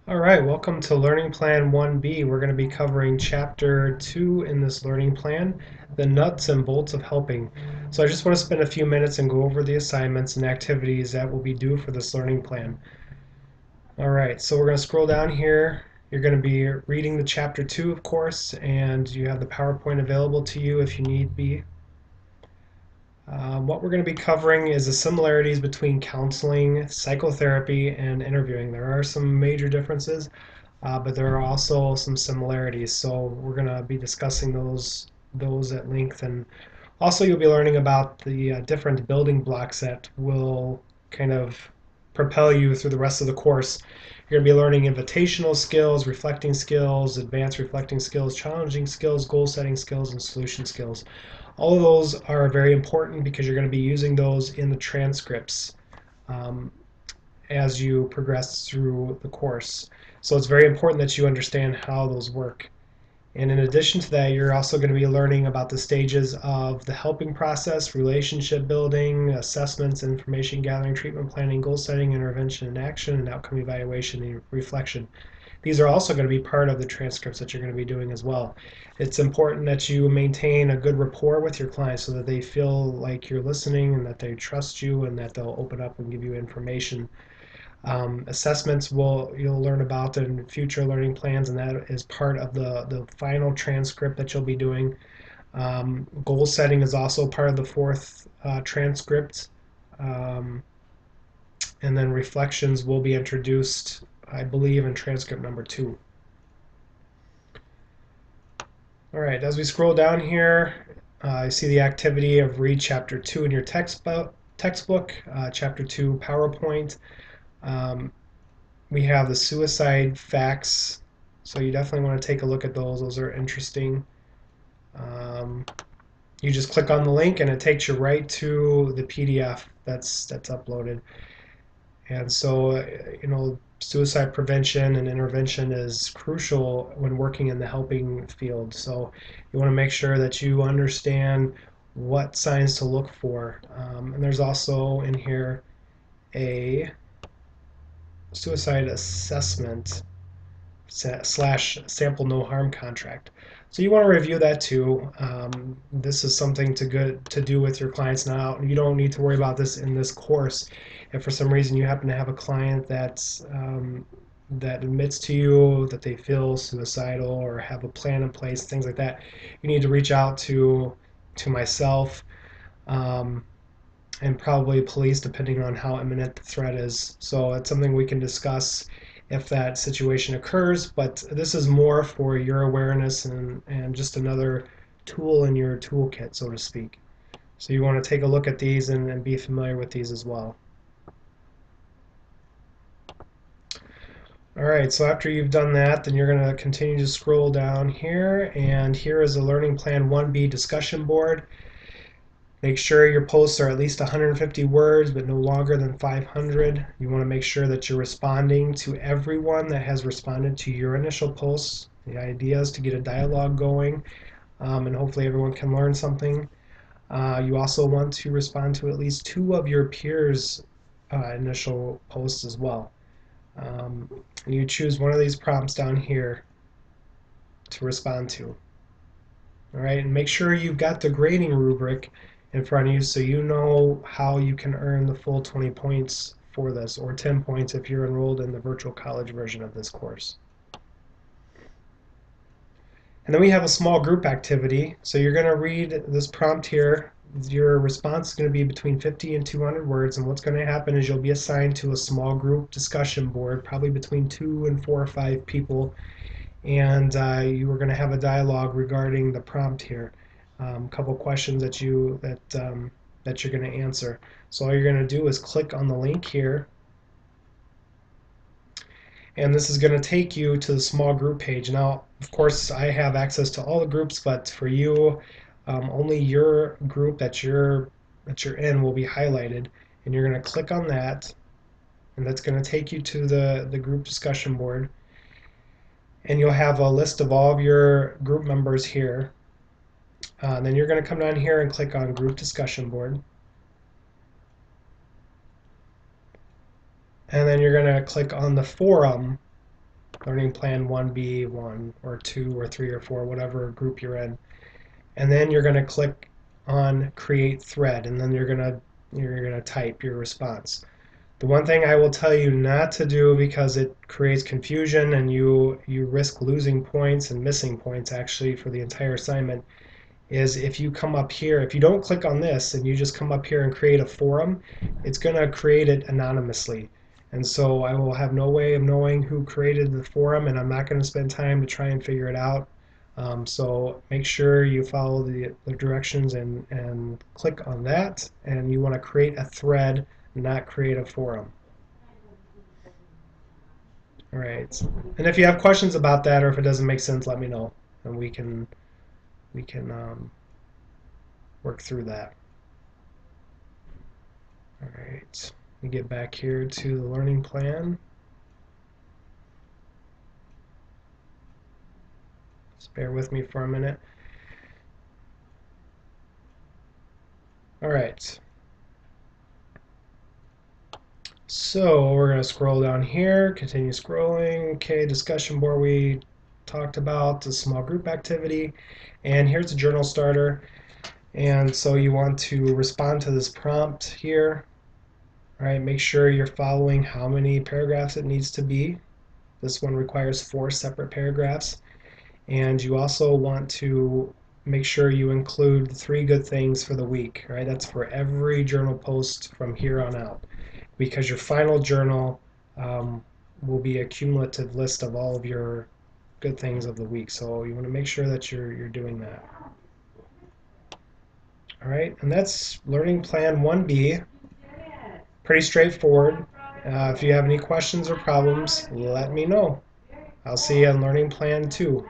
All right, welcome to Learning Plan 1B. We're going to be covering Chapter 2 in this learning plan, the nuts and bolts of helping. So I just want to spend a few minutes and go over the assignments and activities that will be due for this learning plan. All right, so we're going to scroll down here. You're going to be reading the Chapter 2, of course, and you have the PowerPoint available to you if you need be. What we're going to be covering is the similarities between counseling, psychotherapy, and interviewing. There are some major differences, but there are also some similarities. So we're going to be discussing those at length, and also you'll be learning about the different building blocks that will kind of propel you through the rest of the course. You're going to be learning invitational skills, reflecting skills, advanced reflecting skills, challenging skills, goal setting skills, and solution skills. All of those are very important because you're going to be using those in the transcripts um, as you progress through the course. So it's very important that you understand how those work. And in addition to that, you're also going to be learning about the stages of the helping process, relationship building, assessments, information gathering, treatment planning, goal setting, intervention and action, and outcome evaluation and reflection. These are also going to be part of the transcripts that you're going to be doing as well. It's important that you maintain a good rapport with your clients so that they feel like you're listening and that they trust you and that they'll open up and give you information. Assessments you'll learn about in future learning plans, and that is part of the final transcript that you'll be doing. Goal setting is also part of the fourth transcript. Um, and then reflections will be introduced, I believe, in transcript number 2. All right, as we scroll down here, I see the activity of read chapter 2 in your textbook, chapter 2 PowerPoint. Um, we have the suicide facts, so you definitely want to take a look at those. Those are interesting. Um, you just click on the link and it takes you right to the PDF that's uploaded. And so, suicide prevention and intervention is crucial when working in the helping field. So you want to make sure that you understand what signs to look for. And there's also in here a suicide assessment slash sample no harm contract. So you want to review that too. This is something to do with your clients now. You don't need to worry about this in this course. If for some reason you happen to have a client that admits to you that they feel suicidal or have a plan in place, things like that, you need to reach out to myself um, and probably police, depending on how imminent the threat is. So it's something we can discuss if that situation occurs, but this is more for your awareness and just another tool in your toolkit, so to speak. So you want to take a look at these and be familiar with these as well. All right, so after you've done that, then you're going to continue to scroll down here, and here is the Learning Plan 1B discussion board. Make sure your posts are at least 150 words, but no longer than 500. You want to make sure that you're responding to everyone that has responded to your initial posts. The idea is to get a dialogue going, and hopefully everyone can learn something. You also want to respond to at least 2 of your peers' initial posts as well. And you choose one of these prompts down here to respond to. All right, and make sure you've got the grading rubric in front of you so you know how you can earn the full 20 points for this, or 10 points if you're enrolled in the virtual college version of this course. And then we have a small group activity. So you're going to read this prompt here. Your response is going to be between 50 and 200 words, and what's going to happen is you'll be assigned to a small group discussion board, probably between 2 and 4 or 5 people, and you are going to have a dialogue regarding the prompt here. A couple questions that you're going to answer. So all you're going to do is click on the link here, and this is going to take you to the small group page. Now, of course, I have access to all the groups, but for you, only your group that you're in will be highlighted, and you're going to click on that, and that's going to take you to the group discussion board, and you'll have a list of all of your group members here. Then you're going to come down here and click on Group Discussion Board. And then you're going to click on the forum Learning Plan 1B, 1 or 2 or 3 or 4, whatever group you're in. And then you're going to click on Create Thread, and then you're going to type your response. The one thing I will tell you not to do, because it creates confusion and you risk losing points and missing points actually for the entire assignment, is if you come up here, if you don't click on this and you just come up here and create a forum, it's going to create it anonymously. And so I will have no way of knowing who created the forum, and I'm not going to spend time to try and figure it out. So make sure you follow the directions and click on that. And you want to create a thread, not create a forum. All right. And if you have questions about that, or if it doesn't make sense, let me know, and we can work through that. All right. We get back here to the learning plan. Just bear with me for a minute. All right. So we're going to scroll down here, continue scrolling. Okay, discussion board we talked about, the small group activity. And here's a journal starter. And so you want to respond to this prompt here. All right, make sure you're following how many paragraphs it needs to be. This one requires 4 separate paragraphs. And you also want to make sure you include 3 good things for the week, right? That's for every journal post from here on out, because your final journal will be a cumulative list of all of your good things of the week. So you want to make sure that you're doing that. All right, and that's Learning Plan 1B. Pretty straightforward. If you have any questions or problems, let me know. I'll see you on Learning Plan 2.